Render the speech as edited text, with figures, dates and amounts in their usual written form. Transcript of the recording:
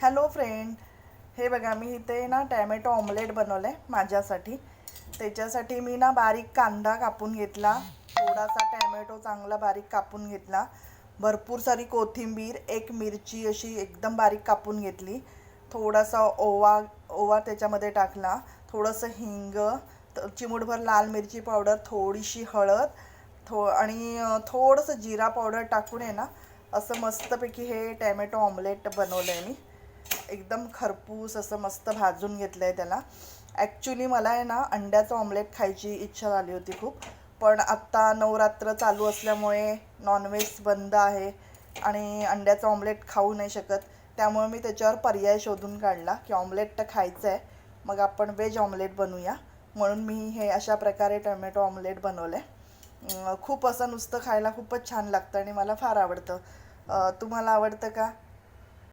Hello friend, हे बघा मी इथे ना टॅमॅटो ऑमलेट बनवलं आहे माझ्यासाठी. त्याच्यासाठी मी ना बारीक कांदा कापून घेतला, थोडासा टॅमॅटो चांगला बारीक कापून घेतला, भरपूर सारी कोथिंबीर, एक मिरची अशी एकदम बारीक कापून घेतली, थोडासा ओवा ओवा त्याच्यामध्ये टाकला, थोडंसं हिंग, चिमूटभर लाल मिरची पावडर, थोडीशी हळद आणि थोडंसं जिरा पावडर टाकून आहे ना असं मस्तपैकी हे टॅमॅटो ऑमलेट बनवलं आहे मी. एकदम खरपूस असं मस्त भाजून घेतलं आहे त्याला. ॲक्च्युली मला आहे ना अंड्याचं ऑमलेट खायची इच्छा झाली होती खूप, पण आत्ता नवरात्र चालू असल्यामुळे नॉनव्हेज बंद आहे आणि अंड्याचं ऑमलेट खाऊ नाही शकत. त्यामुळे मी त्याच्यावर पर्याय शोधून काढला की ऑमलेट तर खायचं आहे, मग आपण व्हेज ऑमलेट बनवूया. म्हणून मी हे अशा प्रकारे टोमॅटो ऑमलेट बनवलं आहे. खूप असं नुसतं खायला खूपच छान लागतं आणि मला फार आवडतं. तुम्हाला आवडतं का?